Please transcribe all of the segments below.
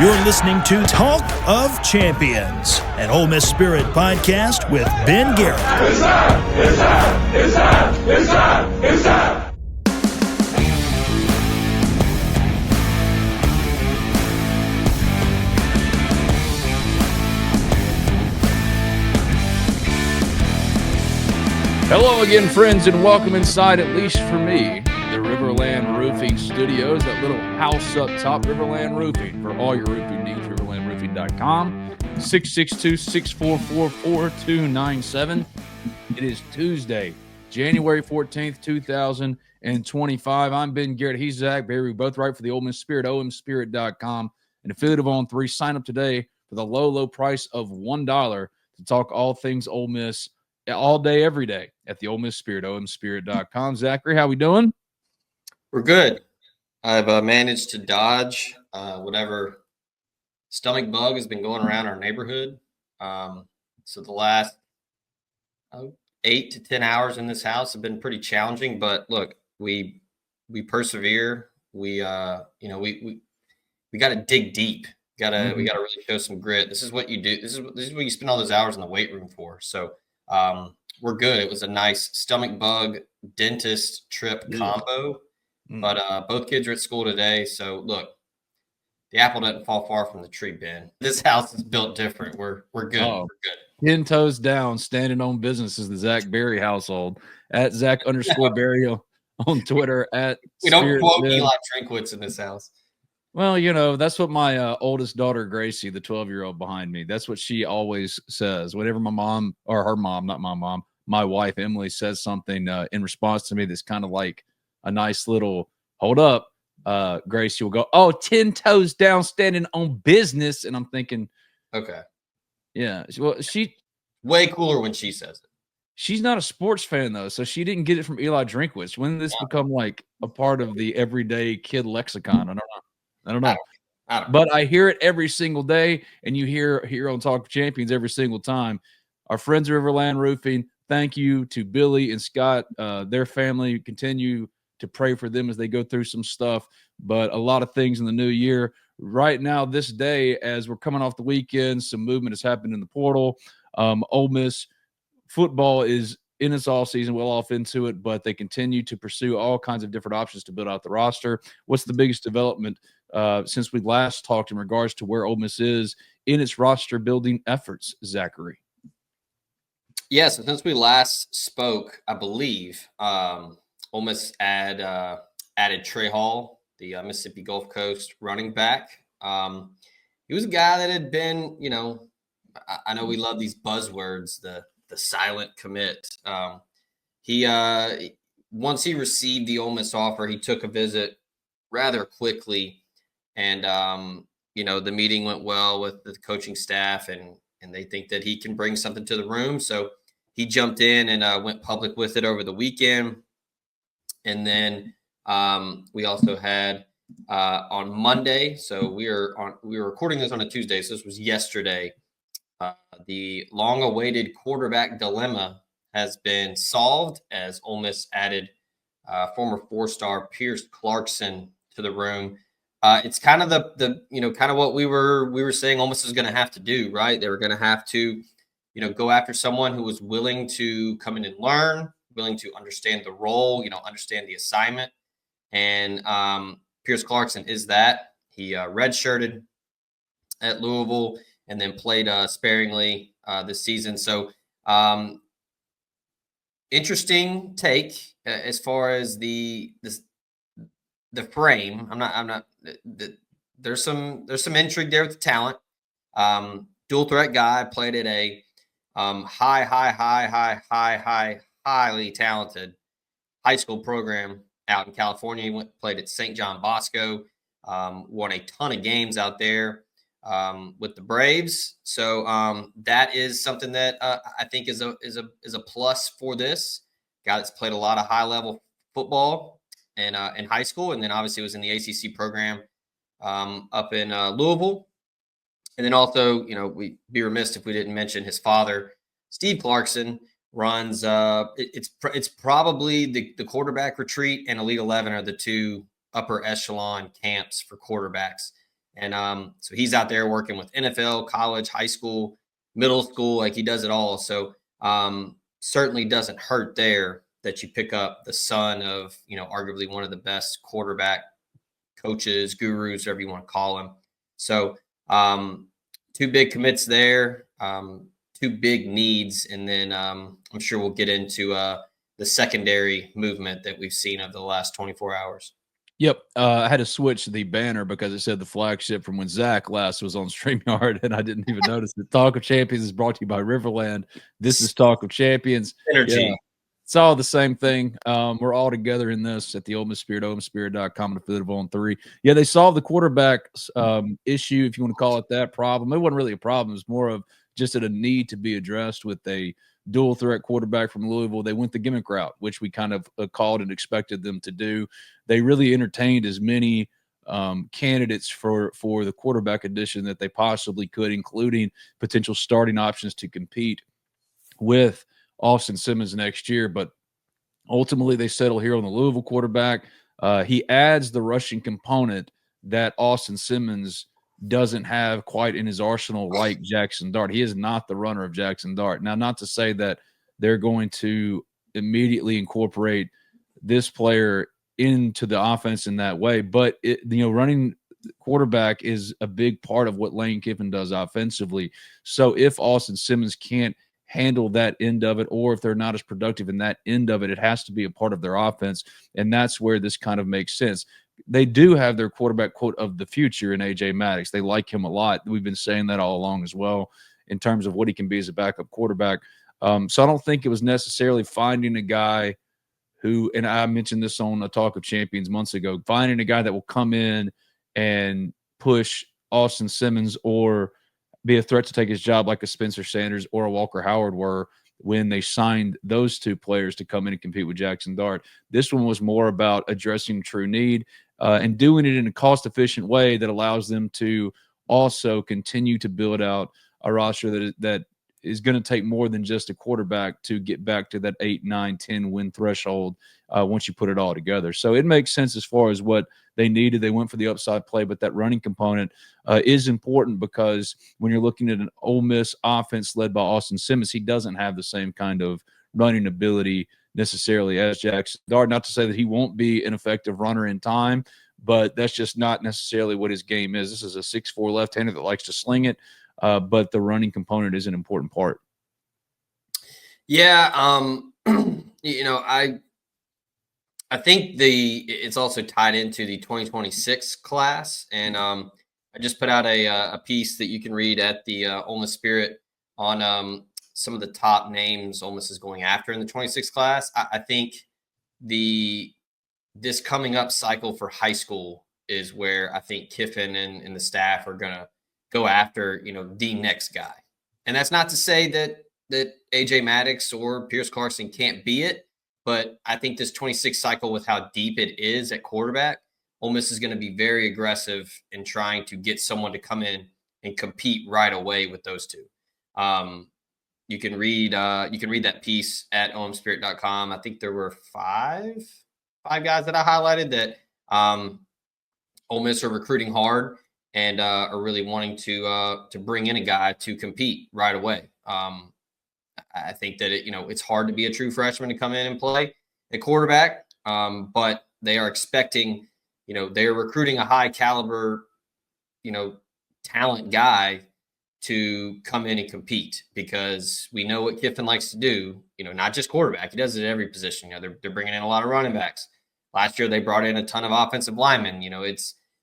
You're listening to Talk of Champions, an Ole Miss Spirit podcast with Ben Garrett. It's time! It's time! It's time! It's time! It's time! Hello again, friends, and welcome inside, at least for me, the RiverLand Roofing Studios, that little house up top, RiverLand Roofing. For all your roofing needs, riverlandroofing.com, 662-644-4297. It is Tuesday, January 14th, 2025. I'm Ben Garrett. He's Zach Berry. We both write for the Ole Miss Spirit, omspirit.com, an affiliate of On3. Sign up today for the low, low price of $1 to talk all things Ole Miss all day, every day at the Ole Miss Spirit, omspirit.com. Zachary, how we doing? We're good. I've managed to dodge whatever stomach bug has been going around our neighborhood. So the last 8 to 10 hours in this house have been pretty challenging. But look, we persevere. We got to dig deep. We got to really show some grit. This is what you do. This is what you spend all those hours in the weight room for. So we're good. It was a nice stomach bug dentist trip combo. But both kids are at school today. So look, the apple doesn't fall far from the tree, Ben. This house is built different. We're good. Oh, we're good. 10 toes down, standing on business is the Zach Berry household. At Zach_Berry on Twitter. We don't quote Eli Drinkwitz in this house. Well, that's what my oldest daughter, Gracie, the 12-year-old behind me, that's what she always says. Whenever my mom, or her mom, not my mom, my wife, Emily, says something in response to me that's kind of like a nice little, hold up, Gracie will go, 10 toes down, standing on business. And I'm thinking, okay. Yeah. Well, she way cooler when she says it. She's not a sports fan, though, so she didn't get it from Eli Drinkwitz. When did this become like a part of the everyday kid lexicon? I don't know. But I hear it every single day, and you hear here on Talk of Champions every single time. Our friends at RiverLand Roofing, thank you to Billy and Scott, their family. Continue to pray for them as they go through some stuff, but a lot of things in the new year. Right now, this day, as we're coming off the weekend, some movement has happened in the portal. Ole Miss football is in its all season, well off into it, but they continue to pursue all kinds of different options to build out the roster. What's the biggest development since we last talked in regards to where Ole Miss is in its roster building efforts, Zachary? Yeah, so since we last spoke, I believe Ole Miss added Trey Hall, the Mississippi Gulf Coast running back. He was a guy that had been, I know we love these buzzwords, the silent commit. He once he received the Ole Miss offer, he took a visit rather quickly, and the meeting went well with the coaching staff, and they think that he can bring something to the room. So he jumped in and went public with it over the weekend. And then we also had on Monday, so we were recording this on a Tuesday, so this was yesterday. The long-awaited quarterback dilemma has been solved as Ole Miss added former four-star Pierce Clarkson to the room. It's kind of the kind of what we were saying Ole Miss is going to have to do, right? They were going to have to, go after someone who was willing to come in and learn, willing to understand the role, understand the assignment. And Pierce Clarkson is that. He redshirted at Louisville and then played sparingly this season. So interesting take as far as the frame. There's some intrigue there with the talent. Dual threat guy, played at a highly talented high school program out in California. He played at St. John Bosco, won a ton of games out there with the Braves. So that is something that I think is a plus for this guy that's played a lot of high level football in high school, and then obviously was in the ACC program up in Louisville. And then also, we'd be remiss if we didn't mention his father, Steve Clarkson, runs. It's probably the quarterback retreat and Elite 11 are the two upper echelon camps for quarterbacks And so he's out there working with NFL, college, high school, middle school, like he does it all. So certainly doesn't hurt there that you pick up the son of, arguably one of the best quarterback coaches, gurus, whatever you want to call him. So 2 big commits there, 2 big needs. And then I'm sure we'll get into the secondary movement that we've seen over the last 24 hours. Yep. I had to switch the banner because it said the flagship from when Zach last was on StreamYard, and I didn't even notice it. Talk of Champions is brought to you by RiverLand. This is Talk of Champions. Energy. Yeah. It's all the same thing. We're all together in this at the Ole Miss Spirit, OleMissSpirit.com, and affiliate of On 3. Yeah, they solved the quarterback issue, if you want to call it that, problem. It wasn't really a problem. It was more of just a need to be addressed with a dual threat quarterback from Louisville. They went the gimmick route, which we kind of called and expected them to do. They really entertained as many candidates for the quarterback edition that they possibly could, including potential starting options to compete with Austin Simmons next year. But ultimately, they settle here on the Louisville quarterback. He adds the rushing component that Austin Simmons doesn't have quite in his arsenal like Jackson Dart. He is not the runner of Jackson Dart. Now, not to say that they're going to immediately incorporate this player into the offense in that way, but running quarterback is a big part of what Lane Kiffin does offensively. So if Austin Simmons can't handle that end of it, or if they're not as productive in that end of it, it has to be a part of their offense. And that's where this kind of makes sense. They do have their quarterback quote of the future in AJ Maddox. They like him a lot. We've been saying that all along as well in terms of what he can be as a backup quarterback. So I don't think it was necessarily finding a guy who, and I mentioned this on a Talk of Champions months ago, finding a guy that will come in and push Austin Simmons or be a threat to take his job like a Spencer Sanders or a Walker Howard were when they signed those 2 players to come in and compete with Jackson Dart. This one was more about addressing true need and doing it in a cost-efficient way that allows them to also continue to build out a roster that is going to take more than just a quarterback to get back to that 8, 9, 10 win threshold once you put it all together. So it makes sense as far as what they needed. They went for the upside play, but that running component is important because when you're looking at an Ole Miss offense led by Austin Simmons, he doesn't have the same kind of running ability necessarily as Jackson Dart. Not to say that he won't be an effective runner in time, but that's just not necessarily what his game is. This is a 6'4" left-hander that likes to sling it. But the running component is an important part. Yeah, I think it's also tied into the 2026 class, and I just put out a piece that you can read at the Ole Miss Spirit on some of the top names Ole Miss is going after in the 26 class. I think this coming up cycle for high school is where I think Kiffin and the staff are going to go after, the next guy. And that's not to say that AJ Maddox or Pierce Clarkson can't be it, but I think this 26 cycle with how deep it is at quarterback, Ole Miss is going to be very aggressive in trying to get someone to come in and compete right away with those 2. You can read that piece at omspirit.com. I think there were five guys that I highlighted that Ole Miss are recruiting hard and are really wanting to bring in a guy to compete right away. I think that it's hard to be a true freshman to come in and play at quarterback, but they are expecting, they are recruiting a high caliber, talent guy to come in and compete because we know what Kiffin likes to do. Not just quarterback; he does it at every position. They're bringing in a lot of running backs. Last year they brought in a ton of offensive linemen.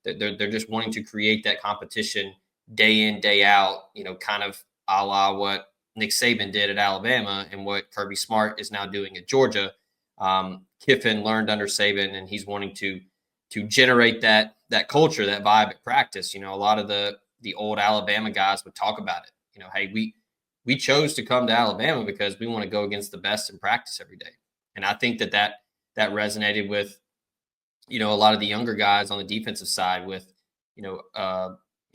They're just wanting to create that competition day in, day out, kind of a la what Nick Saban did at Alabama and what Kirby Smart is now doing at Georgia. Kiffin learned under Saban, and he's wanting to generate that culture, that vibe at practice. A lot of the old Alabama guys would talk about it. Hey, we chose to come to Alabama because we want to go against the best in practice every day. And I think that resonated with, a lot of the younger guys on the defensive side with,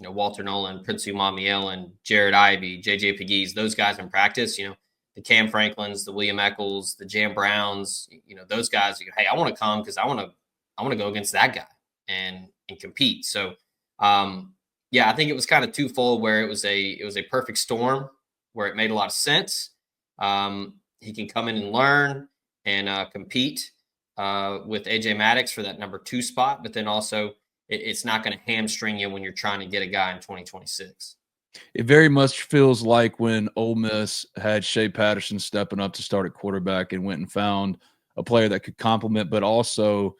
Walter Nolan, Prince Umamiel, and Jared Ivey, JJ Pegues, those guys in practice, the Cam Franklins, the William Eccles, the Jam Browns, those guys, hey, I want to come because I want to go against that guy and compete. So yeah, I think it was kind of twofold, where it was a perfect storm where it made a lot of sense. He can come in and learn and compete with AJ Maddox for that number 2 spot, but then also it's not going to hamstring you when you're trying to get a guy in 2026. It very much feels like when Ole Miss had Shea Patterson stepping up to start at quarterback and went and found a player that could complement, but also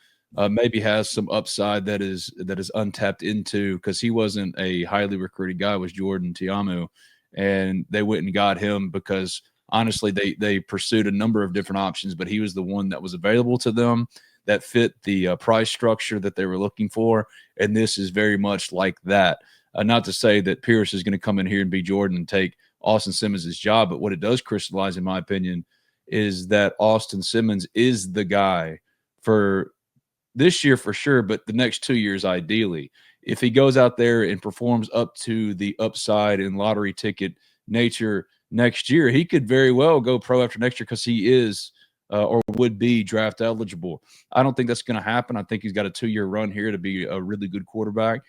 maybe has some upside that is untapped into, because he wasn't a highly recruited guy, was Jordan Tiamu, and they went and got him because honestly they pursued a number of different options, but he was the one that was available to them that fit the price structure that they were looking for, and this is very much like that. Not to say that Pierce is going to come in here and be Jordan and take Austin Simmons' job, but what it does crystallize, in my opinion, is that Austin Simmons is the guy for this year for sure, but the next 2 years ideally. If he goes out there and performs up to the upside and lottery ticket nature next year, he could very well go pro after next year because he is or would be draft eligible. I don't think that's going to happen. I think he's got a 2-year run here to be a really good quarterback.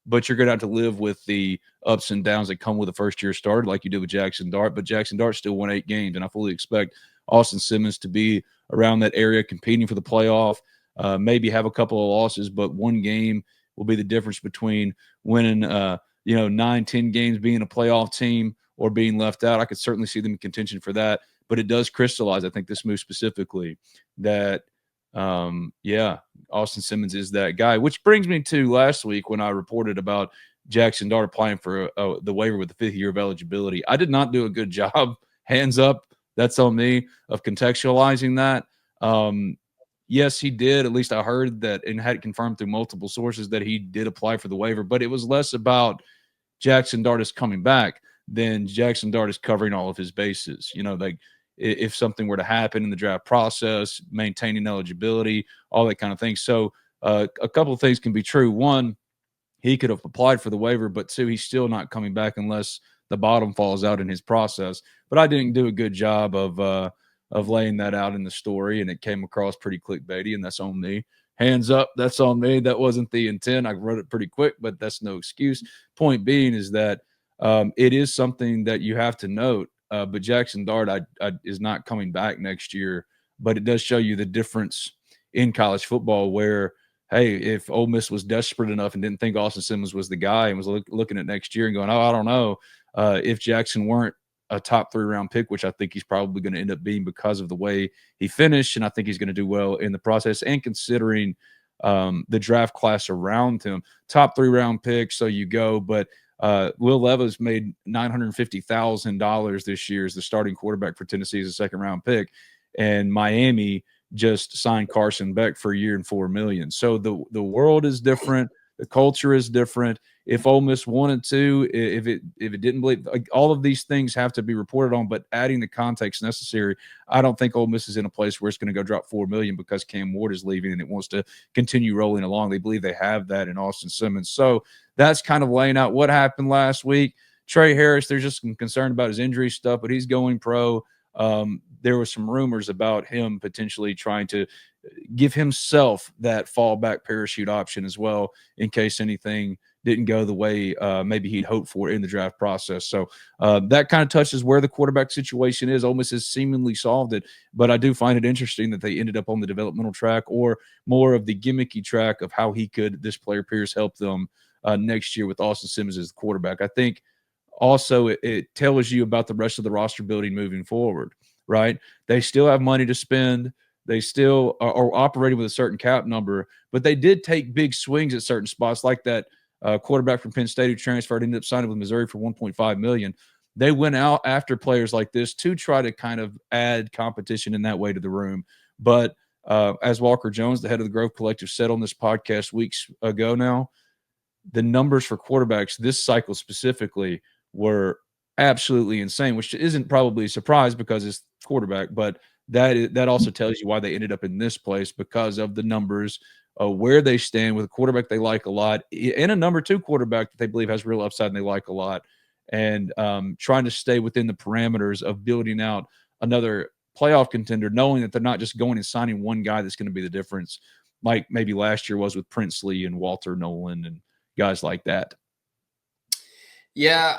But you're going to have to live with the ups and downs that come with a first-year starter, like you did with Jackson Dart. But Jackson Dart still won 8 games, and I fully expect Austin Simmons to be around that area competing for the playoff, maybe have a couple of losses, but 1 game will be the difference between winning 9-10 games, being a playoff team, or being left out. I could certainly see them in contention for that. But it does crystallize, I think, this move specifically, that Austin Simmons is that guy, which brings me to last week when I reported about Jackson Dart applying for the waiver with the 5th year of eligibility. I did not do a good job, hands up, that's on me, of contextualizing that. Yes, he did. At least I heard that and had it confirmed through multiple sources that he did apply for the waiver, but it was less about Jackson Dart is coming back than Jackson Dart is covering all of his bases. Like if something were to happen in the draft process, maintaining eligibility, all that kind of thing. So a couple of things can be true. One, he could have applied for the waiver, but 2, he's still not coming back unless the bottom falls out in his process. But I didn't do a good job of laying that out in the story, and it came across pretty clickbaity, and that's on me. Hands up, that's on me. That wasn't the intent. I wrote it pretty quick, but that's no excuse. Point being is that it is something that you have to note. But Jackson Dart is not coming back next year. But it does show you the difference in college football where, hey, if Ole Miss was desperate enough and didn't think Austin Simmons was the guy and was looking at next year and going, I don't know, if Jackson weren't a top 3 round pick, which I think he's probably going to end up being because of the way he finished, and I think he's going to do well in the process, and considering the draft class around him. Top 3 round pick, so you go, but Will Levis made $950,000 this year as the starting quarterback for Tennessee as a 2nd round pick, and Miami just signed Carson Beck for a year and $4 million. So the world is different, the culture is different. If Ole Miss wanted to, if it didn't believe, all of these things have to be reported on, but adding the context necessary, I don't think Ole Miss is in a place where it's going to go drop $4 million because Cam Ward is leaving and it wants to continue rolling along. They believe they have that in Austin Simmons. So that's kind of laying out what happened last week. Trey Harris, there's just some concern about his injury stuff, but he's going pro. There were some rumors about him potentially trying to give himself that fallback parachute option as well in case anything didn't go the way maybe he'd hoped for in the draft process. So that kind of touches where the quarterback situation is. Ole Miss has seemingly solved it, but I do find it interesting that they ended up on the developmental track or more of the gimmicky track of how this player Pierce help them next year with Austin Simmons as the quarterback. I think also it tells you about the rest of the roster building moving forward, right? They still have money to spend. They still are operating with a certain cap number, but they did take big swings at certain spots, like that quarterback from Penn State who transferred, ended up signing with Missouri for $1.5 million. They went out after players like this to try to kind of add competition in that way to the room. But as Walker Jones, the head of the Grove Collective, said on this podcast weeks ago now, the numbers for quarterbacks this cycle specifically were absolutely insane, which isn't probably a surprise because it's quarterback, but that also tells you why they ended up in this place, because of the numbers, where they stand with a quarterback they like a lot and a number 2 quarterback that they believe has real upside and they like a lot, and trying to stay within the parameters of building out another playoff contender, knowing that they're not just going and signing one guy that's going to be the difference, like maybe last year was with Princely and Walter Nolan and guys like that. Yeah.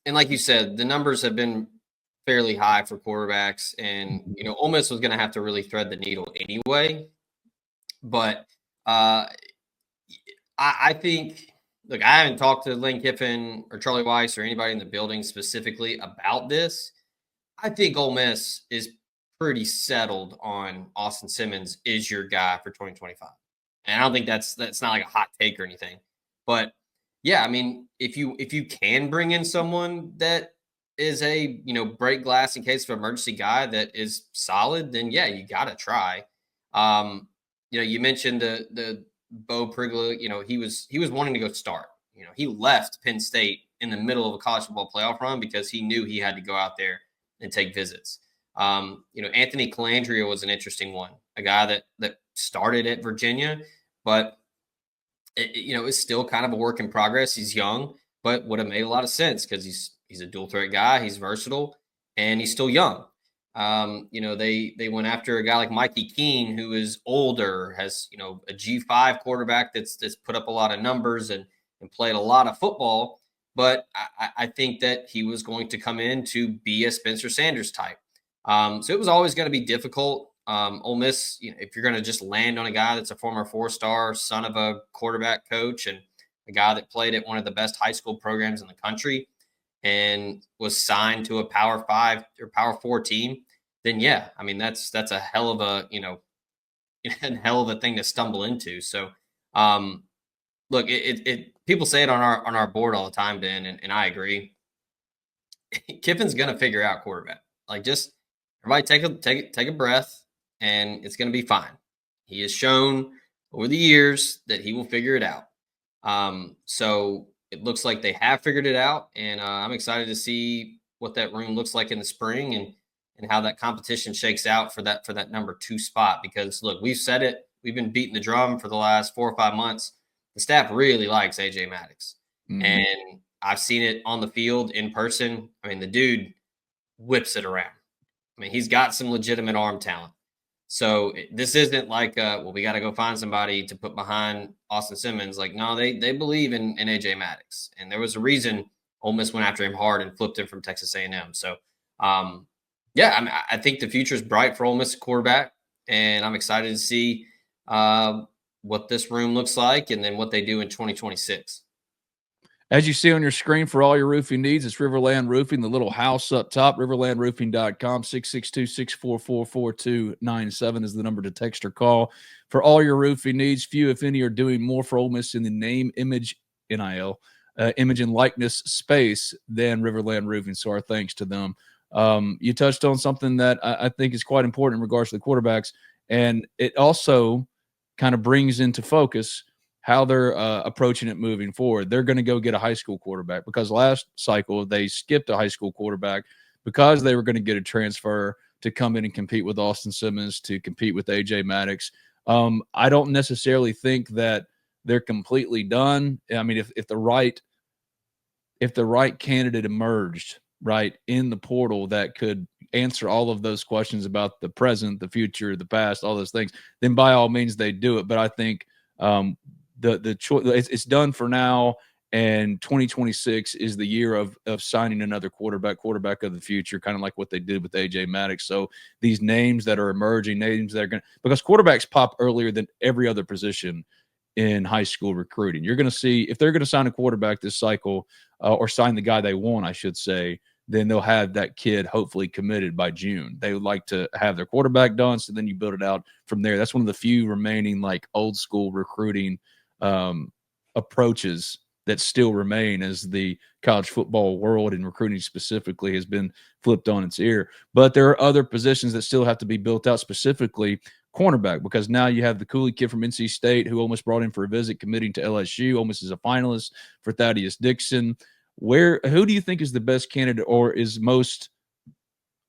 And like you said, the numbers have been fairly high for quarterbacks, and Ole Miss was going to have to really thread the needle anyway. But I think, look, I haven't talked to Lane Kiffin or Charlie Weiss or anybody in the building specifically about this. I think Ole Miss is pretty settled on Austin Simmons is your guy for 2025. And I don't think that's not like a hot take or anything. But yeah, I mean, if you can bring in someone that is a, break glass in case of emergency guy that is solid, then yeah, you got to try. You mentioned the Bo Prigla, he was wanting to go start. He left Penn State in the middle of a college football playoff run because he knew he had to go out there and take visits. Anthony Calandria was an interesting one, a guy that started at Virginia, but is still kind of a work in progress. He's young, but would have made a lot of sense because he's a dual threat guy. He's versatile and he's still young. They went after a guy like Mikey Keene, who is older, has, a G5 quarterback that's put up a lot of numbers and played a lot of football. But I think that he was going to come in to be a Spencer Sanders type. So it was always going to be difficult. Ole Miss, if you're going to just land on a guy that's a former 4-star son of a quarterback coach and a guy that played at one of the best high school programs in the country and was signed to a Power 5 or Power 4 team, then yeah, I mean that's a hell of a hell of a thing to stumble into. So, look, it people say it on our board all the time, Dan, and I agree. Kiffin's gonna figure out quarterback. Like, just everybody take a breath, and it's gonna be fine. He has shown over the years that he will figure it out. So it looks like they have figured it out, and I'm excited to see what that room looks like in the spring and how that competition shakes out for that number 2 spot. Because look, we've said it, we've been beating the drum for the last 4 or 5 months. The staff really likes AJ Maddox, and I've seen it on the field in person. I mean, the dude whips it around. I mean, he's got some legitimate arm talent. So this isn't like, we got to go find somebody to put behind Austin Simmons. Like, no, they believe in AJ Maddox, and there was a reason Ole Miss went after him hard and flipped him from Texas A&M. So, yeah, I mean, I think the future is bright for Ole Miss quarterback, and I'm excited to see what this room looks like and then what they do in 2026. As you see on your screen, for all your roofing needs, it's RiverLand Roofing, the little house up top, riverlandroofing.com. 662-644-4297 is the number to text or call. For all your roofing needs, few, if any, are doing more for Ole Miss in the name, image, NIL, image and likeness space than RiverLand Roofing. So our thanks to them. You touched on something that I think is quite important in regards to the quarterbacks, and it also kind of brings into focus how they're approaching it moving forward. They're going to go get a high school quarterback because last cycle they skipped a high school quarterback because they were going to get a transfer to come in and compete with Austin Simmons, to compete with AJ Maddox. I don't necessarily think that they're completely done. I mean, if the right candidate emerged right in the portal that could answer all of those questions about the present, the future, the past, all those things, then by all means they do it. But I think the choice, it's done for now, and 2026 is the year of signing another quarterback of the future, kind of like what they did with AJ Maddox. So these names that are emerging, names that are going to, because quarterbacks pop earlier than every other position in high school recruiting. You're going to see, if they're going to sign a quarterback this cycle, or sign the guy they want, I should say, then they'll have that kid hopefully committed by June. They would like to have their quarterback done, so then you build it out from there. That's one of the few remaining like old school recruiting approaches that still remain, as the college football world and recruiting specifically has been flipped on its ear. But there are other positions that still have to be built out, specifically cornerback, because now you have the Cooley kid from NC State who almost brought in for a visit, committing to LSU. Almost is a finalist for Thaddeus Dixon. Who do you think is the best candidate, or is most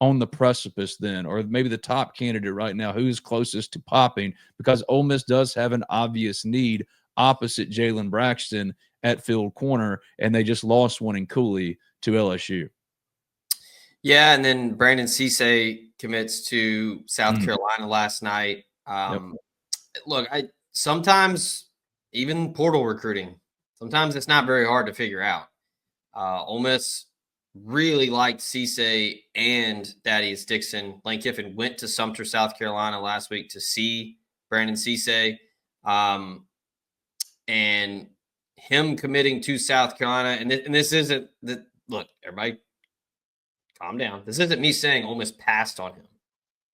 on the precipice then, or maybe the top candidate right now? Who is closest to popping? Because Ole Miss does have an obvious need opposite Jalen Braxton at field corner, and they just lost one in Cooley to LSU. Yeah, and then Brandon Cisse commits to South Carolina last night. Look, sometimes even portal recruiting, sometimes it's not very hard to figure out. Ole Miss really liked Cisse and Thaddeus Dixon. Lane Kiffin went to Sumter, South Carolina last week to see Brandon Cisse. And him committing to South Carolina, and this isn't the look, everybody calm down. This isn't me saying Ole Miss passed on him.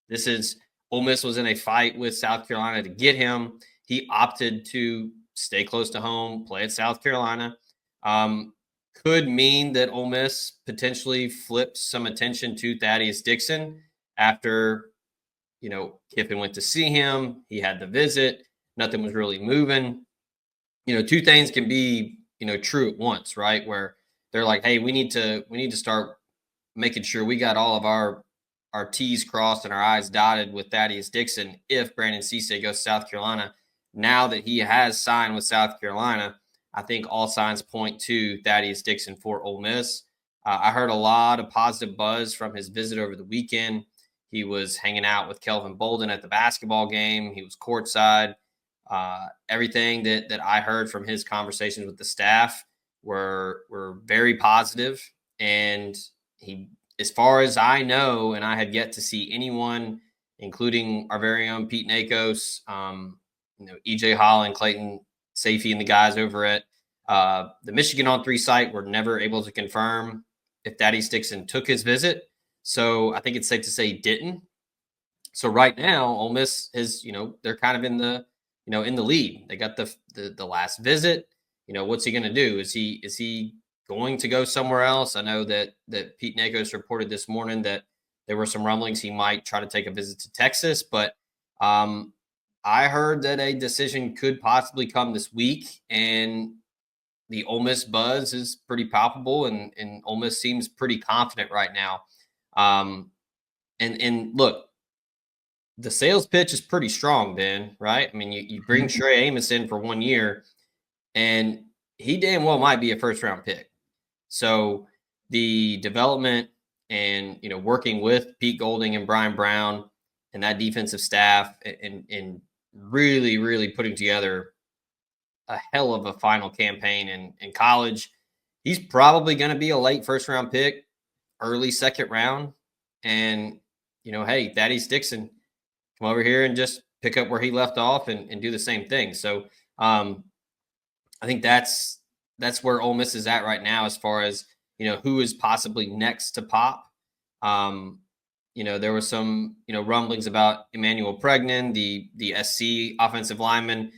This is Ole Miss was in a fight with South Carolina to get him. He opted to stay close to home, play at South Carolina. Could mean that Ole Miss potentially flips some attention to Thaddeus Dixon after, Kiffin went to see him. He had the visit. Nothing was really moving. Two things can be, true at once, right? Where they're like, hey, we need to start making sure we got all of our T's crossed and our I's dotted with Thaddeus Dixon if Brandon Cisse goes to South Carolina. Now that he has signed with South Carolina, I think all signs point to Thaddeus Dixon for Ole Miss. I heard a lot of positive buzz from his visit over the weekend. He was hanging out with Kelvin Bolden at the basketball game. He was courtside. Everything that I heard from his conversations with the staff were very positive. And he, as far as I know, and I have yet to see anyone, including our very own Pete Nakos, EJ Holland, Clayton Safey, and the guys over at the Michigan on 3 site were never able to confirm if Thaddeus Dixon took his visit. So I think it's safe to say he didn't. So right now, Ole Miss is, they're kind of in the, in the lead. They got the last visit. What's he going to do? Is he going to go somewhere else? I know that Pete Nakos reported this morning that there were some rumblings he might try to take a visit to Texas, but I heard that a decision could possibly come this week, and the Ole Miss buzz is pretty palpable, and Ole Miss seems pretty confident right now. And look, the sales pitch is pretty strong, Ben, right? I mean, you bring Trey Amos in for 1 year, and he damn well might be a first-round pick. So the development and, working with Pete Golding and Brian Brown and that defensive staff and really, really putting together a hell of a final campaign in college. He's probably going to be a late first-round pick, early second round. And, hey, Thaddeus Dixon, come over here and just pick up where he left off and do the same thing. So I think that's where Ole Miss is at right now as far as, who is possibly next to pop. There was some, rumblings about Emmanuel Pregnan, the SC offensive lineman.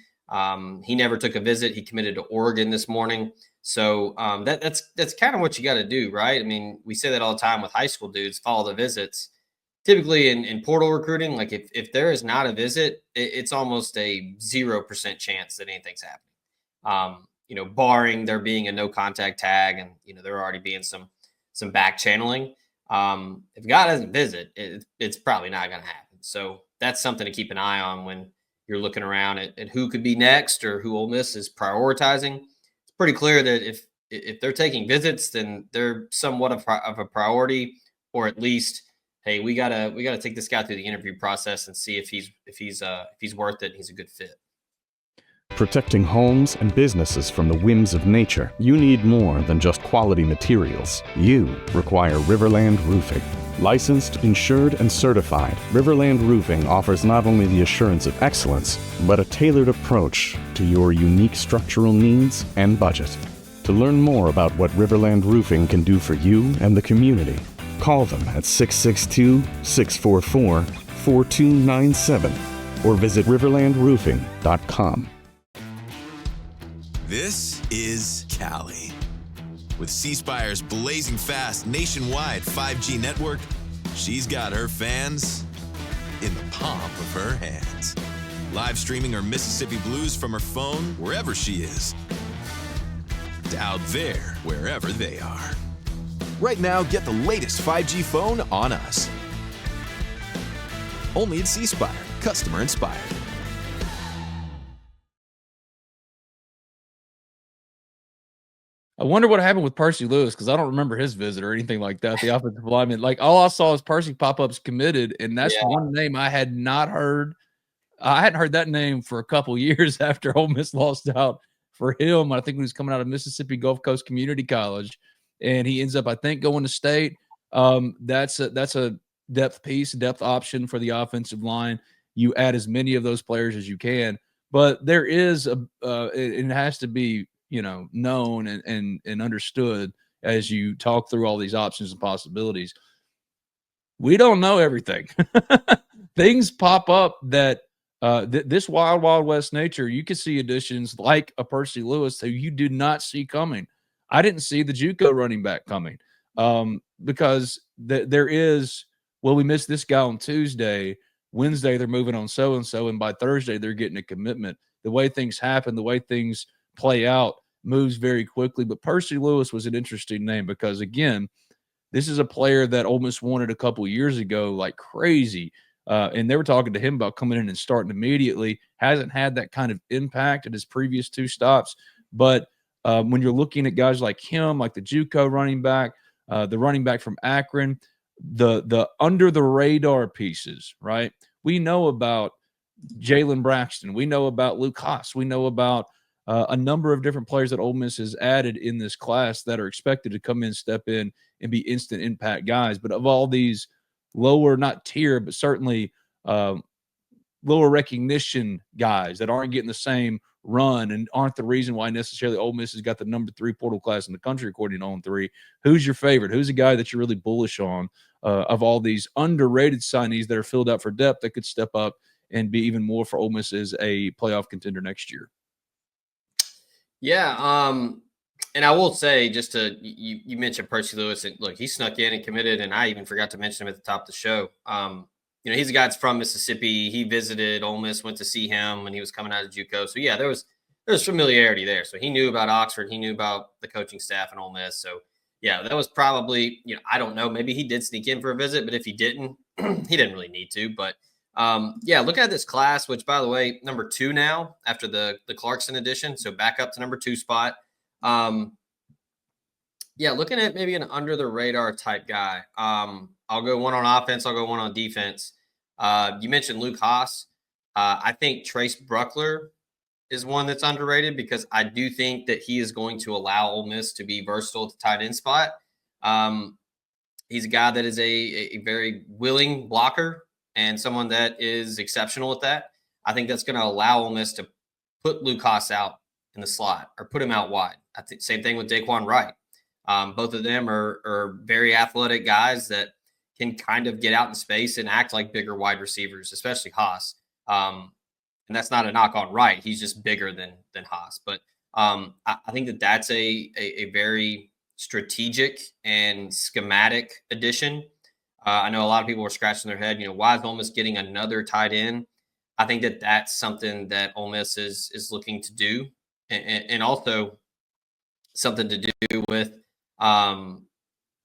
He never took a visit. He committed to Oregon this morning. So that's kind of what you got to do, right? I mean, we say that all the time with high school dudes, follow the visits. Typically in portal recruiting, like if there is not a visit, it's almost a 0% chance that anything's happening. Barring there being a no contact tag and, there already being some back channeling. If God doesn't visit, it's probably not going to happen. So that's something to keep an eye on when you're looking around at who could be next or who Ole Miss is prioritizing. It's pretty clear that if they're taking visits, then they're somewhat of a priority, or at least, hey, we gotta take this guy through the interview process and see if he's worth it and he's a good fit. Protecting homes and businesses from the whims of nature, you need more than just quality materials. You require RiverLand Roofing. Licensed, insured, and certified, RiverLand Roofing offers not only the assurance of excellence, but a tailored approach to your unique structural needs and budget. To learn more about what RiverLand Roofing can do for you and the community, call them at 662-644-4297 or visit riverlandroofing.com. This is Cali. With C Spire's blazing fast nationwide 5G network, she's got her fans in the palm of her hands. Live streaming her Mississippi Blues from her phone wherever she is. To out there wherever they are. Right now, get the latest 5G phone on us. Only at C Spire, customer inspired. I wonder what happened with Percy Lewis, because I don't remember his visit or anything like that. The offensive lineman, like all I saw is Percy pop-ups committed, and that's one name I had not heard. I hadn't heard that name for a couple years after Ole Miss lost out for him. I think when he was coming out of Mississippi Gulf Coast Community College, and he ends up, I think, going to state. That's a depth piece, depth option for the offensive line. You add as many of those players as you can, but there is it has to be, known and understood as you talk through all these options and possibilities. We don't know everything. Things pop up that this wild, wild west nature, you can see additions like a Percy Lewis who you did not see coming. I didn't see the JUCO running back coming because there is, well, we missed this guy on Tuesday. Wednesday, they're moving on so-and-so, and by Thursday, they're getting a commitment. The way things happen, the way things play out moves very quickly. But Percy Lewis was an interesting name because, again, this is a player that Ole Miss wanted a couple years ago like crazy. And they were talking to him about coming in and starting immediately. Hasn't had that kind of impact at his previous 2 stops. But when you're looking at guys like him, like the JUCO running back, the running back from Akron, the under the radar pieces, right? We know about Jalen Braxton. We know about Luke Haas. We know about a number of different players that Ole Miss has added in this class that are expected to come in, step in, and be instant impact guys. But of all these lower, not tier, but certainly lower recognition guys that aren't getting the same run and aren't the reason why necessarily Ole Miss has got the number 3 portal class in the country, according to On3. Who's your favorite? Who's a guy that you're really bullish on of all these underrated signees that are filled out for depth that could step up and be even more for Ole Miss as a playoff contender next year? Yeah, and I will say, just to you mentioned Percy Lewis, and look, he snuck in and committed, and I even forgot to mention him at the top of the show. He's a guy that's from Mississippi. He visited Ole Miss, went to see him when he was coming out of JUCO. So yeah, there was familiarity there. So he knew about Oxford, he knew about the coaching staff in Ole Miss. So yeah, that was probably, I don't know, maybe he did sneak in for a visit, but if he didn't, he didn't really need to. But yeah, looking at this class, which by the way, number 2 now after the Clarkson edition, so back up to number 2 spot. Yeah, looking at maybe an under the radar type guy. I'll go one on offense. I'll go one on defense. You mentioned Luke Haas. I think Trace Bruckler is one that's underrated because I do think that he is going to allow Ole Miss to be versatile at the tight end spot. He's a guy that is a very willing blocker and someone that is exceptional at that. I think that's going to allow Ole Miss to put Luke Haas out in the slot or put him out wide. I think same thing with Daquan Wright. Both of them are very athletic guys that can kind of get out in space and act like bigger wide receivers, especially Haas. And that's not a knock on Wright. He's just bigger than Haas. But I think that's a very strategic and schematic addition. I know a lot of people were scratching their head, why is Ole Miss getting another tight end? I think that's something that Ole Miss is looking to do, and also something to do with, helping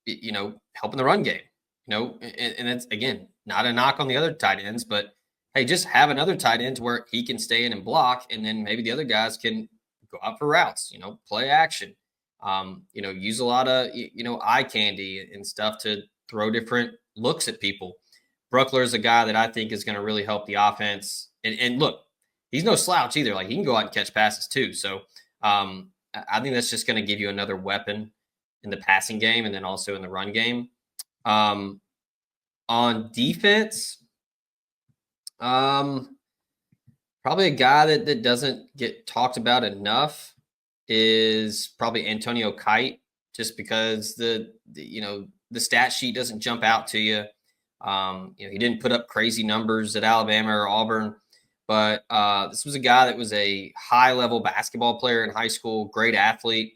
the run game, and it's, again, not a knock on the other tight ends, but hey, just have another tight end to where he can stay in and block, and then maybe the other guys can go out for routes, play action, use a lot of, eye candy and stuff to throw different looks at people. Bruckler is a guy that I think is going to really help the offense. And look, he's no slouch either. Like, he can go out and catch passes too. So I think that's just going to give you another weapon in the passing game and then also in the run game. On defense, probably a guy that doesn't get talked about enough is probably Antonio Kite, just because the stat sheet doesn't jump out to you. He didn't put up crazy numbers at Alabama or Auburn, but this was a guy that was a high-level basketball player in high school, great athlete.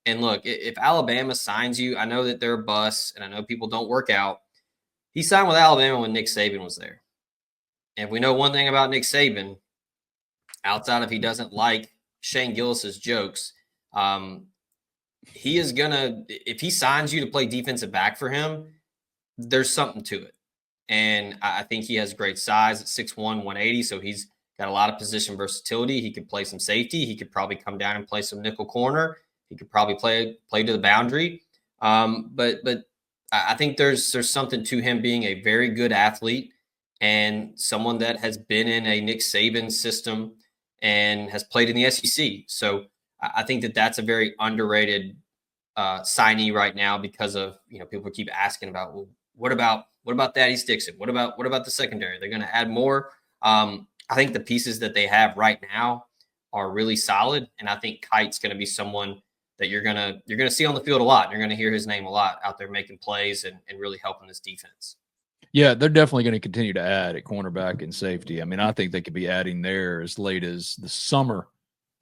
And look, if Alabama signs you, I know that they're a bust, and I know people don't work out. He signed with Alabama when Nick Saban was there. And if we know one thing about Nick Saban, outside of he doesn't like Shane Gillis's jokes, he is going to – if he signs you to play defensive back for him, there's something to it. And I think he has great size at 6'1", 180, so he's got a lot of position versatility. He could play some safety. He could probably come down and play some nickel corner. He could probably play to the boundary. But I think there's something to him being a very good athlete and someone that has been in a Nick Saban system and has played in the SEC. So I think that's a very underrated signee right now because of, people keep asking about, well, what about Thaddeus Dixon? What about the secondary? They're going to add more. I think the pieces that they have right now are really solid, and I think Kite's going to be someone that you're gonna see on the field a lot. You're going to hear his name a lot out there making plays and really helping this defense. Yeah, they're definitely going to continue to add at cornerback and safety. I mean, I think they could be adding there as late as the summer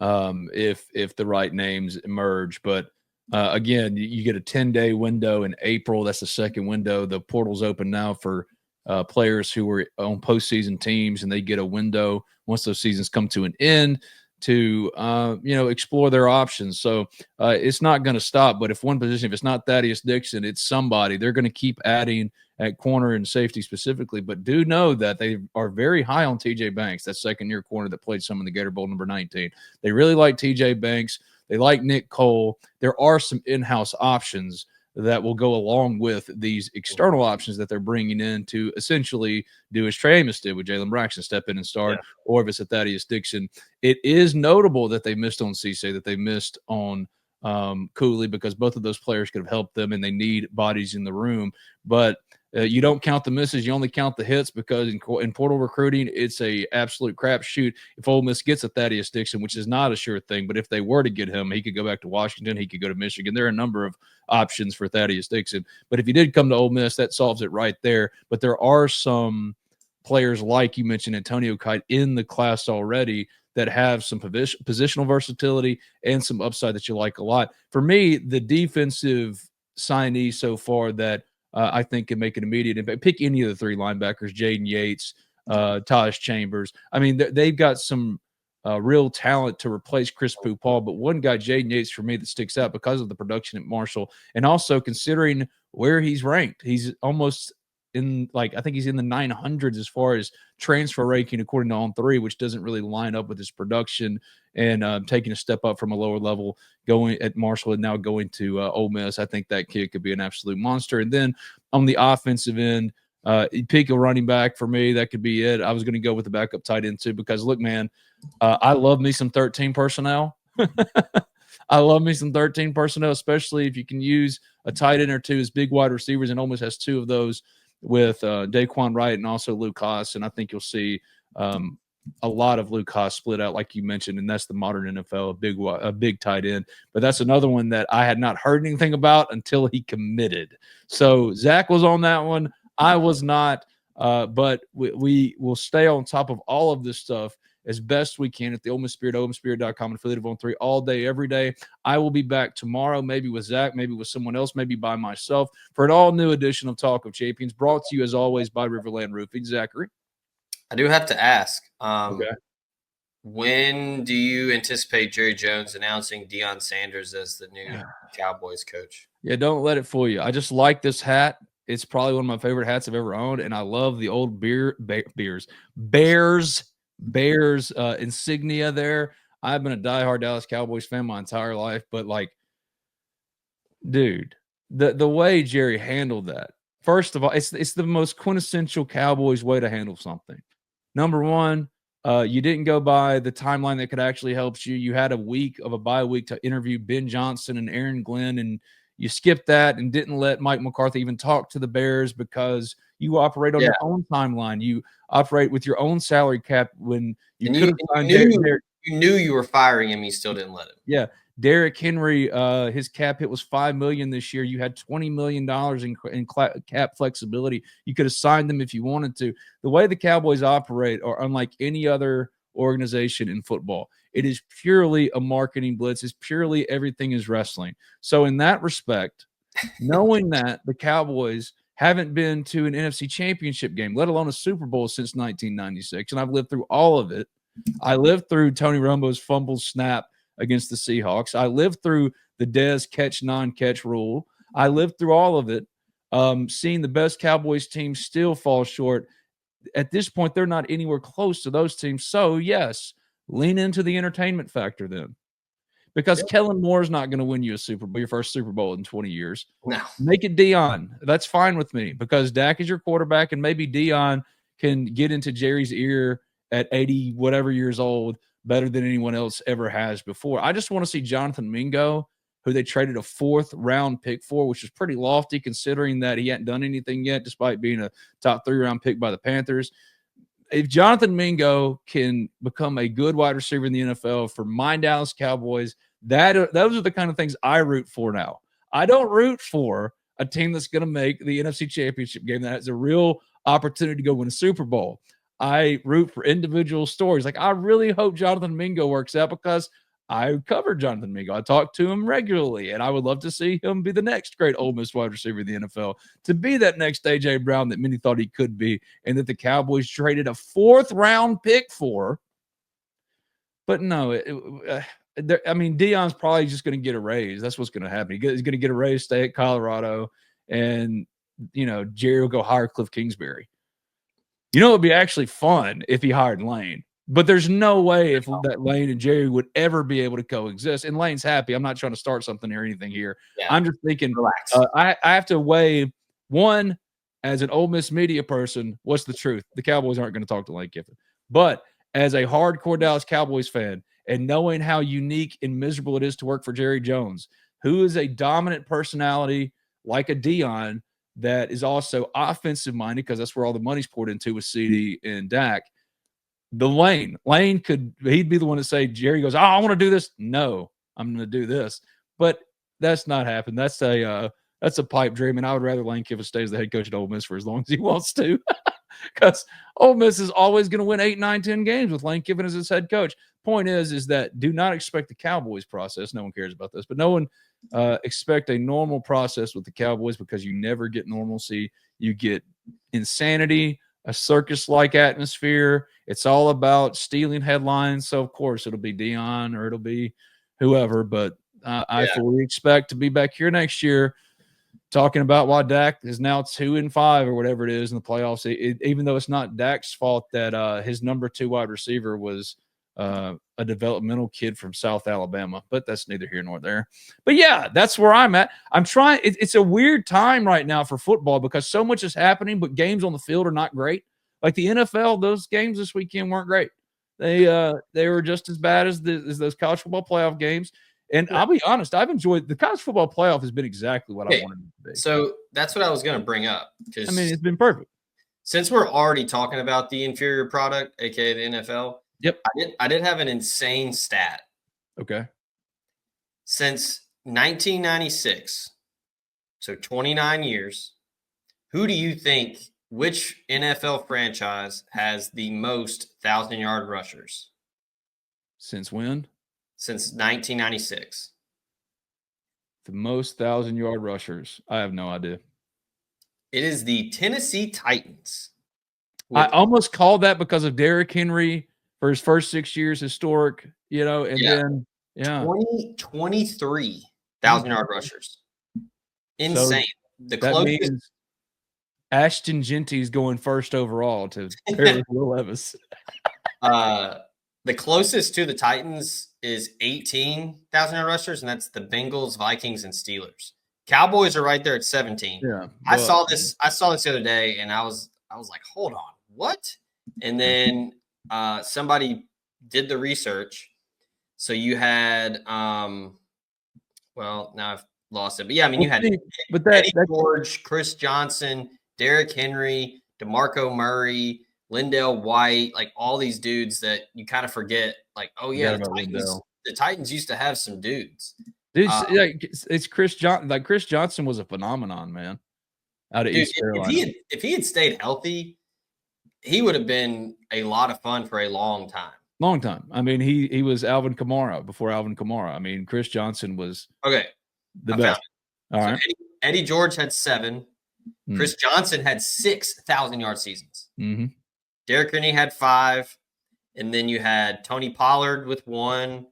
if the right names emerge. But again, you get a 10-day window in April. That's the second window. The portal's open now for players who were on postseason teams, and they get a window once those seasons come to an end to explore their options. So it's not going to stop. But if it's not Thaddeus Dixon, it's somebody. They're going to keep adding at corner and safety specifically. But do know that they are very high on TJ Banks, that second-year corner that played some in the Gator Bowl, number 19. They really like TJ Banks. They like Nick Cole. There are some in-house options that will go along with these external options that they're bringing in to essentially do as Trey Amos did with Jalen Braxton, step in and start, or if it's a Thaddeus Dixon. It is notable that they missed on Cisse, that they missed on Cooley, because both of those players could have helped them, and they need bodies in the room. But you don't count the misses, you only count the hits, because in portal recruiting, it's a absolute crapshoot. If Ole Miss gets a Thaddeus Dixon, which is not a sure thing, but if they were to get him, he could go back to Washington, he could go to Michigan. There are a number of options for Thaddeus Dixon. But if he did come to Ole Miss, that solves it right there. But there are some players, like you mentioned, Antonio Kite, in the class already that have some positional versatility and some upside that you like a lot. For me, the defensive signee so far that I think can make an immediate impact. Pick any of the three linebackers, Jaden Yates, Taj Chambers. I mean, they've got some real talent to replace Chris Paul. But one guy, Jaden Yates, for me, that sticks out because of the production at Marshall, and also considering where he's ranked. He's almost I think he's in the 900s as far as transfer ranking according to On3, which doesn't really line up with his production, and taking a step up from a lower level going at Marshall and now going to Ole Miss. I think that kid could be an absolute monster. And then on the offensive end, pick a running back for me. That could be it. I was going to go with the backup tight end too, because look, man, I love me some 13 personnel. I love me some 13 personnel, especially if you can use a tight end or two as big wide receivers, and Ole Miss has two of those with Daquan Wright and also Luke Haas. And I think you'll see a lot of Luke Haas split out, like you mentioned, and that's the modern NFL, a big tight end. But that's another one that I had not heard anything about until he committed. So Zach was on that one. I was not, but we will stay on top of all of this stuff as best we can at the Ole Miss Spirit, OleMissSpirit.com, affiliate of On3, all day, every day. I will be back tomorrow, maybe with Zach, maybe with someone else, maybe by myself, for an all-new edition of Talk of Champions, brought to you, as always, by RiverLand Roofing. Zachary? I do have to ask, Okay. When do you anticipate Jerry Jones announcing Deion Sanders as the new Cowboys coach? Yeah, don't let it fool you. I just like this hat. It's probably one of my favorite hats I've ever owned, and I love the old Bears insignia there. I've been a diehard Dallas Cowboys fan my entire life, but dude, the way Jerry handled that, first of all, it's the most quintessential Cowboys way to handle something. Number one, you didn't go by the timeline that could actually help you. You had a week of a bye week to interview Ben Johnson and Aaron Glenn, and you skipped that and didn't let Mike McCarthy even talk to the Bears because you operate on your own timeline. You operate with your own salary cap when you could have signed you knew you were firing him. You still didn't let him. Yeah. Derrick Henry, his cap hit was $5 million this year. You had $20 million in cap flexibility. You could have signed them if you wanted to. The way the Cowboys operate are unlike any other organization in football. It is purely a marketing blitz. It's purely everything is wrestling. So in that respect, knowing that the Cowboys haven't been to an NFC championship game, let alone a Super Bowl, since 1996, and I've lived through all of it. I lived through Tony Romo's fumble snap against the Seahawks. I lived through the Dez catch, non-catch rule. I lived through all of it, seeing the best Cowboys team still fall short. At this point, they're not anywhere close to those teams. So, yes, lean into the entertainment factor then. Because Kellen Moore's not going to win you a Super Bowl, your first Super Bowl in 20 years. No. Make it Deion. That's fine with me, because Dak is your quarterback, and maybe Deion can get into Jerry's ear at 80 whatever years old better than anyone else ever has before. I just want to see Jonathan Mingo, who they traded a 4th round pick for, which is pretty lofty considering that he hadn't done anything yet, despite being a top 3 round pick by the Panthers. If Jonathan Mingo can become a good wide receiver in the NFL for my Dallas Cowboys, those are the kind of things I root for now. I don't root for a team that's going to make the NFC Championship game that has a real opportunity to go win a Super Bowl. I root for individual stories. Like, I really hope Jonathan Mingo works out because I covered Jonathan Mingo. I talk to him regularly, and I would love to see him be the next great Ole Miss wide receiver in the NFL, to be that next A.J. Brown that many thought he could be, and that the Cowboys traded a 4th round pick for. But no, Deion's probably just going to get a raise. That's what's going to happen. He's going to get a raise, stay at Colorado, and, Jerry will go hire Cliff Kingsbury. It would be actually fun if he hired Lane. But there's no way if that Lane and Jerry would ever be able to coexist. And Lane's happy. I'm not trying to start something or anything here. Yeah. I'm just thinking, I have to weigh, one, as an Ole Miss media person, what's the truth? The Cowboys aren't going to talk to Lane Kiffin. But as a hardcore Dallas Cowboys fan, and knowing how unique and miserable it is to work for Jerry Jones, who is a dominant personality like a Deion that is also offensive minded, because that's where all the money's poured into with CD and Dak. Lane he'd be the one to say, Jerry goes, I want to do this. No, I'm going to do this. But that's not happened. That's a pipe dream. And I would rather Lane Kiffin stay as the head coach at Ole Miss for as long as he wants to, because Ole Miss is always going to win 8, 9, 10 games with Lane Kiffin as his head coach. Point is that do not expect the Cowboys process. No one cares about this, but no one expect a normal process with the Cowboys, because you never get normalcy. You get insanity, a circus-like atmosphere. It's all about stealing headlines. So, of course, it'll be Deion or it'll be whoever. But I fully expect to be back here next year talking about why Dak is now 2-5 or whatever it is in the playoffs. Even though it's not Dak's fault that his number 2 wide receiver was a developmental kid from South Alabama. But that's neither here nor there. But, yeah, that's where I'm at. I'm trying – it's a weird time right now for football because so much is happening, but games on the field are not great. Like the NFL, those games this weekend weren't great. They were just as bad as those college football playoff games. And I'll be honest, I've enjoyed – the college football playoff has been exactly what I wanted it to be. So that's what I was going to bring up. It's been perfect. Since we're already talking about the inferior product, a.k.a. the NFL, yep, I did have an insane stat. Okay. Since 1996, so 29 years, who do you think – which NFL franchise has the most 1,000-yard rushers? Since when? Since 1996. The most 1,000-yard rushers. I have no idea. It is the Tennessee Titans. I almost called that because of Derrick Henry for his first 6 years, historic, then 23 1,000-yard rushers. Insane. So the closest. Ashton Genty's going first overall to pair with Will Levis. The closest to the Titans is 18,000-yard rushers, and that's the Bengals, Vikings, and Steelers. Cowboys are right there at 17. Yeah, I saw this the other day, and I was like, hold on, what? And then somebody did the research. So you had now I've lost it. But yeah, you had Eddie George, Chris Johnson, Derrick Henry, DeMarco Murray, Lindell White, like all these dudes that you kind of forget. Like, oh yeah, the Titans used to have some dudes. Dude, it's Chris Johnson. Like Chris Johnson was a phenomenon, man. Out of East Carolina. If he had stayed healthy, he would have been a lot of fun for a long time. Long time. He was Alvin Kamara before Alvin Kamara. Chris Johnson was the best. All right. Eddie George had 7. Chris Johnson had 6,000-yard seasons. Mm-hmm. Derrick Henry had 5, and then you had Tony Pollard with 1.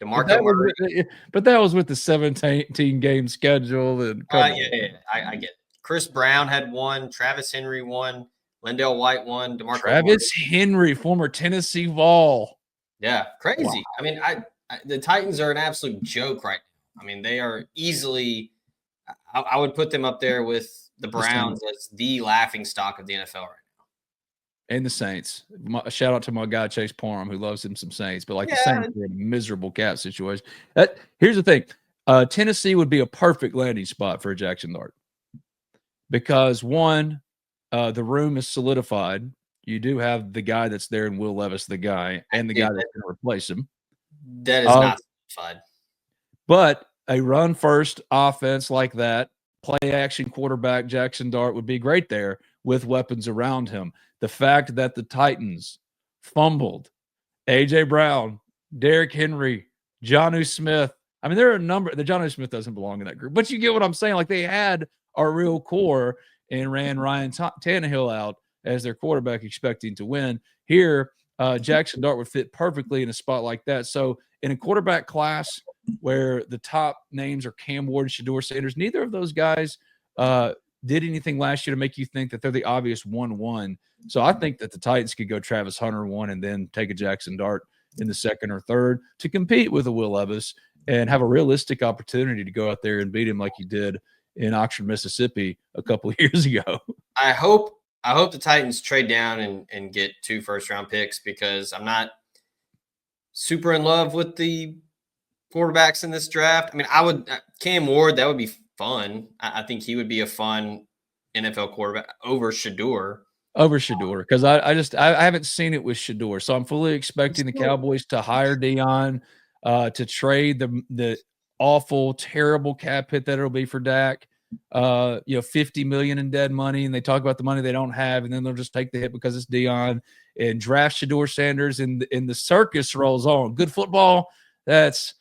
DeMarco Murray, but that was with the 17-game schedule. And I get it. Chris Brown had 1. Travis Henry 1. Lindell White 1. DeMarco Travis Henry, former Tennessee Vol. Yeah, crazy. Wow. The Titans are an absolute joke right now. They are easily. I would put them up there with the Browns as the laughing stock of the NFL right now. And the Saints. Shout out to my guy, Chase Parham, who loves him some Saints. But the Saints are in a miserable cap situation. Here's the thing. Tennessee would be a perfect landing spot for a Jackson Dart because one, the room is solidified. You do have the guy that's there and Will Levis, the guy, and the guy that's going to replace him. That is not solidified. But a run first offense like that, play action quarterback Jackson Dart would be great there with weapons around him. The fact that the Titans fumbled A.J. Brown, Derrick Henry, Jonnu Smith. I mean, there are a number. The Jonnu Smith doesn't belong in that group, but you get what I'm saying. Like they had a real core and ran Ryan Tannehill out as their quarterback, expecting to win. Here, Jackson Dart would fit perfectly in a spot like that. So in a quarterback class where the top names are Cam Ward and Shedeur Sanders, neither of those guys did anything last year to make you think that they're the obvious 1-1. So I think that the Titans could go Travis Hunter 1 and then take a Jackson Dart in the second or third to compete with a Will Levis and have a realistic opportunity to go out there and beat him like you did in Oxford, Mississippi a couple of years ago. I hope the Titans trade down and get 2 first-round picks because I'm not super in love with the quarterbacks in this draft. I mean, I would Cam Ward, that would be fun. I think he would be a fun NFL quarterback over Shedeur. Because I haven't seen it with Shedeur. So I'm fully expecting the Cowboys to hire Deion, to trade the awful, terrible cap hit that it'll be for Dak. $50 million in dead money, and they talk about the money they don't have, and then they'll just take the hit because it's Deion and draft Shedeur Sanders, and the circus rolls on. Good football. That's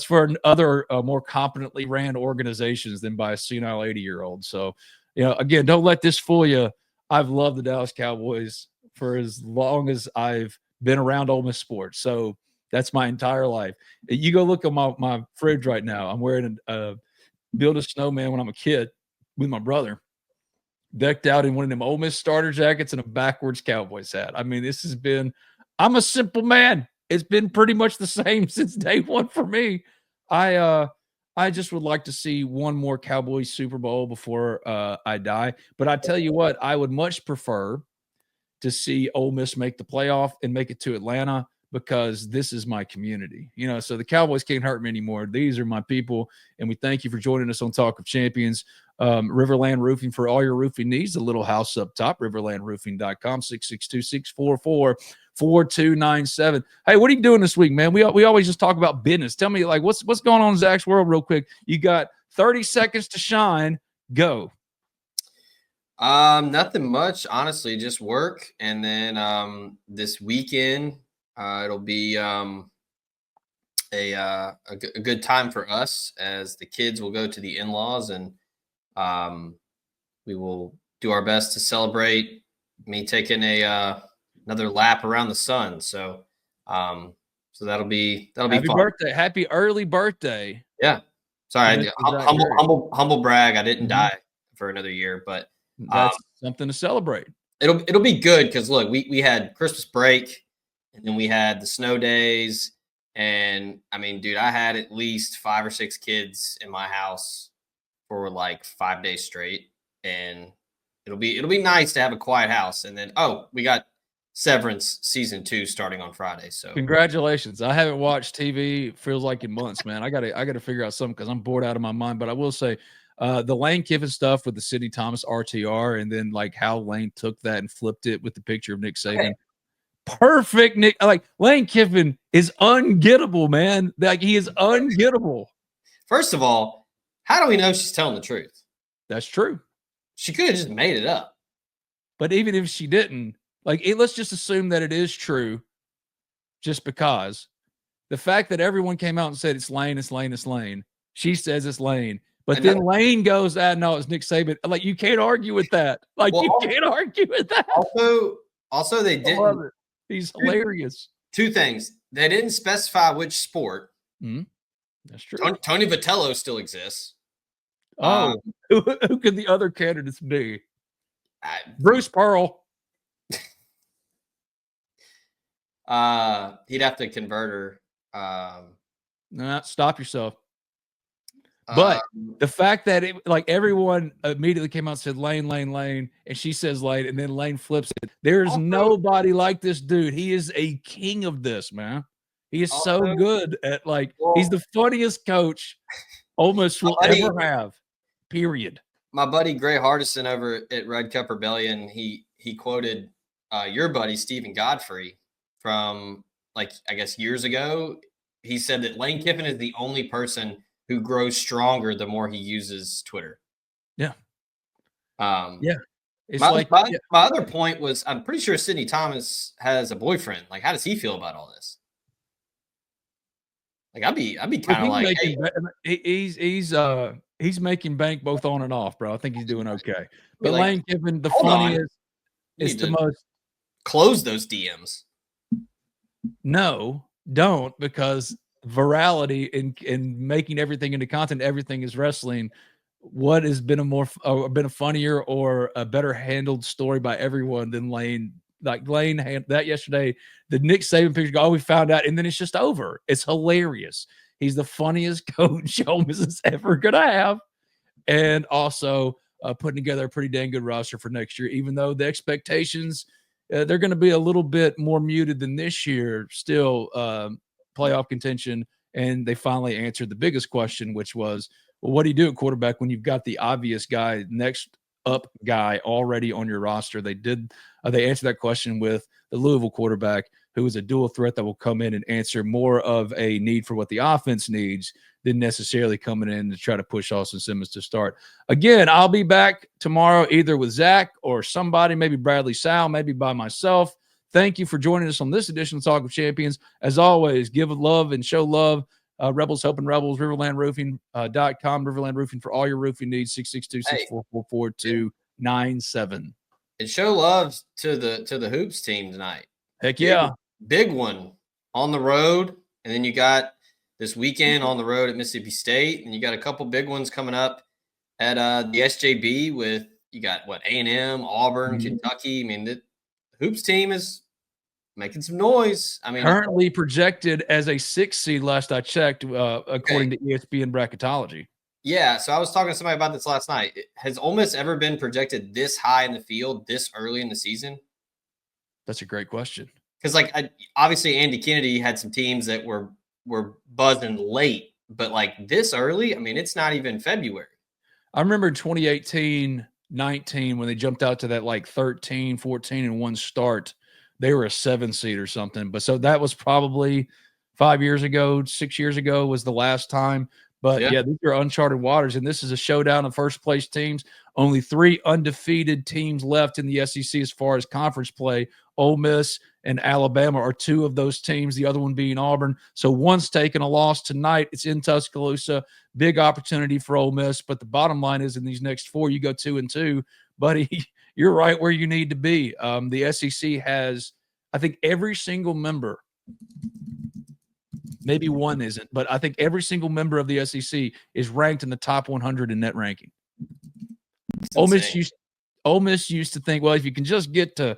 for other more competently ran organizations than by a senile 80-year-old. So, again, don't let this fool you. I've loved the Dallas Cowboys for as long as I've been around Ole Miss sports. So that's my entire life. You go look at my fridge right now. I'm wearing a Build a Snowman when I'm a kid with my brother, decked out in one of them Ole Miss starter jackets and a backwards Cowboys hat. I mean, I'm a simple man. It's been pretty much the same since day one for me. I just would like to see one more Cowboys Super Bowl before I die. But I tell you what, I would much prefer to see Ole Miss make the playoff and make it to Atlanta because this is my community. So the Cowboys can't hurt me anymore. These are my people, and we thank you for joining us on Talk of Champions. RiverLand Roofing for all your roofing needs. The little house up top, riverlandroofing.com, 662-644-4297. Hey, what are you doing this week, man? We always just talk about business. Tell me, like, what's going on in Zach's world real quick. You got 30 seconds to shine. Go. Nothing much, honestly, just work. And then this weekend, it'll be a good time for us as the kids will go to the in-laws, and we will do our best to celebrate me taking another lap around the sun. So that'll be Happy fun. Birthday. Happy early birthday. Yeah. Sorry. Humble brag. I didn't die for another year, but that's something to celebrate. It'll be good because look, we had Christmas break and then we had the snow days. And I mean, dude, I had at least 5 or 6 kids in my house for like 5 days straight. And it'll be nice to have a quiet house. And then, we got Severance season 2 starting on Friday. So congratulations. I haven't watched TV, feels like in months, man. I gotta figure out something because I'm bored out of my mind. But I will say, the Lane Kiffin stuff with the Sidney Thomas RTR, and then like how Lane took that and flipped it with the picture of Nick Saban. Okay. Perfect, Nick. Like Lane Kiffin is ungettable, man. Like he is ungettable. First of all, how do we know she's telling the truth? That's true. She could have just made it up. But even if she didn't, let's just assume that it is true, just because the fact that everyone came out and said it's Lane, it's Lane, it's Lane. She says it's Lane. But then Lane goes, no, it's Nick Saban. Like, you can't argue with that. You can't argue with that. Also, they didn't. He's hilarious. 2 things. They didn't specify which sport. Mm-hmm. That's true. Tony Vitello still exists. Who could the other candidates be? Bruce Pearl. He'd have to convert her. Stop yourself. But the fact that everyone immediately came out and said Lane, Lane, Lane, and she says Lane, and then Lane flips it. There's nobody like this dude. He is a king of this, man. He is Also, so good at he's the funniest coach Ole Miss will ever have. Period. My buddy Gray Hardison over at Red Cup Rebellion, he quoted your buddy Stephen Godfrey from I guess years ago. He said that Lane Kiffin is the only person who grows stronger the more he uses Twitter. Yeah. Yeah. It's my other point was, I'm pretty sure Sidney Thomas has a boyfriend. How does he feel about all this? I'd be kind of like, he's making bank both on and off, bro. I think he's doing okay. But Lane Kiffin, the funniest, it's the most. Close those DMs. No, don't, because virality and making everything into content, everything is wrestling. What has been a funnier or a better handled story by everyone than Lane? Lane had that yesterday. The Nick Saban picture, we found out, and then it's just over. It's hilarious. He's the funniest coach Ole Miss is ever gonna have, and also putting together a pretty dang good roster for next year. Even though the expectations they're going to be a little bit more muted than this year, still playoff contention. And they finally answered the biggest question, which was, well, what do you do at quarterback when you've got the obvious guy, next up guy already on your roster? They answered that question with the Louisville quarterback, who is a dual threat that will come in and answer more of a need for what the offense needs than necessarily coming in to try to push Austin Simmons to start. Again, I'll be back tomorrow either with Zach or somebody, maybe Bradley Sal, maybe by myself. Thank you for joining us on this edition of Talk of Champions. As always, give love and show love. Rebels helping Rebels, RiverLandRoofing.com, RiverLand Roofing for all your roofing needs, 662-644-4297. And show love to the Hoops team tonight. Heck yeah. Big one on the road. And then you got this weekend on the road at Mississippi State. And you got a couple big ones coming up at the SJB with, you got A&M, Auburn, Kentucky. I mean, the Hoops team is making some noise. I mean, currently projected as a 6 seed last I checked, according to ESPN bracketology. Yeah, so I was talking to somebody about this last night. Has Ole Miss ever been projected this high in the field this early in the season? That's a great question. Because, obviously Andy Kennedy had some teams that were buzzing late, but this early, I mean, it's not even February. I remember 2018-19 when they jumped out to that 13, 14, and 1 start. They were a 7 seed or something. But so that was probably 5 years ago, 6 years ago was the last time. But yeah, these are uncharted waters, and this is a showdown of first place teams. Only 3 undefeated teams left in the SEC as far as conference play. Ole Miss and Alabama are 2 of those teams, the other one being Auburn. So one's taking a loss tonight. It's in Tuscaloosa. Big opportunity for Ole Miss. But the bottom line is in these next 4, you go 2-2. Buddy, you're right where you need to be. The SEC has, I think, every single member – maybe one isn't, but I think every single member of the SEC is ranked in the top 100 in net ranking. Ole Miss used to think, well, if you can just get to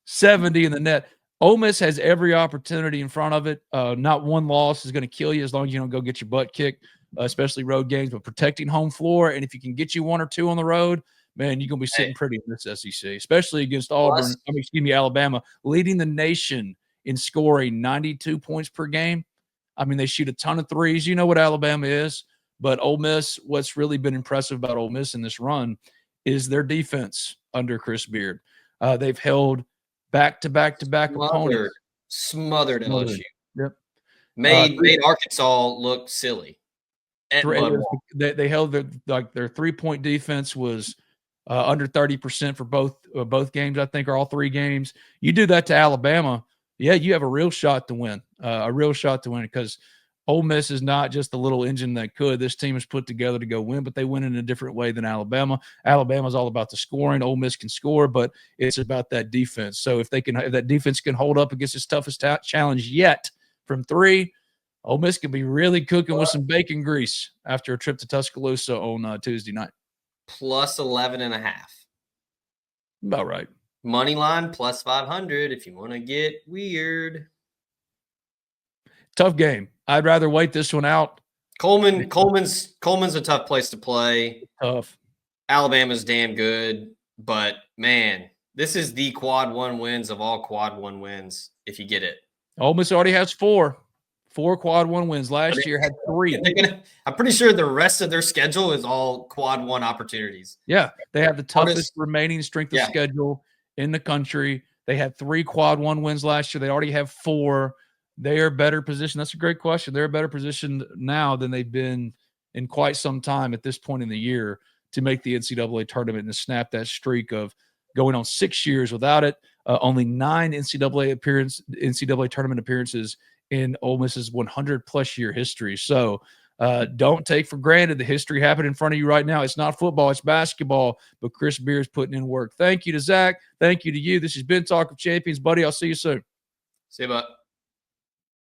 70 in the net, Ole Miss has every opportunity in front of it. Not one loss is going to kill you as long as you don't go get your butt kicked, especially road games, but protecting home floor. And if you can get you 1 or 2 on the road, man, you're going to be sitting pretty in this SEC, especially against Alabama, leading the nation in scoring 92 points per game. I mean, they shoot a ton of threes. You know what Alabama is. But Ole Miss, what's really been impressive about Ole Miss in this run is their defense under Chris Beard. They've held back-to-back opponents. Smothered LSU. Yep. Made Arkansas look silly. They held their 3-point defense was under 30% for both games, I think, or all 3 games. You do that to Alabama, yeah, you have a real shot to win. Because Ole Miss is not just the little engine that could. This team is put together to go win, but they win in a different way than Alabama. Alabama's all about the scoring. Ole Miss can score, but it's about that defense. So if that defense can hold up against its toughest challenge yet from 3, Ole Miss can be really cooking with some bacon grease after a trip to Tuscaloosa on Tuesday night. Plus 11.5. About right. Money line plus 500 if you want to get weird. Tough game. I'd rather wait this one out. Coleman's a tough place to play. Tough. Alabama's damn good, but man, this is the quad 1 wins of all quad 1 wins if you get it. Ole Miss already has 4. 4 quad 1 wins. Last year had 3. I'm pretty sure the rest of their schedule is all quad 1 opportunities. Yeah, they have the toughest remaining strength of schedule in the country. They had 3 quad 1 wins last year. They already have 4. They are better positioned. That's a great question. They're better positioned now than they've been in quite some time at this point in the year to make the NCAA tournament and to snap that streak of going on 6 years without it. Only 9 NCAA tournament appearances in Ole Miss's 100-plus year history. So don't take for granted the history happening in front of you right now. It's not football, it's basketball, but Chris Beard's putting in work. Thank you to Zach. Thank you to you. This has been Talk of Champions, buddy. I'll see you soon. See you, bud.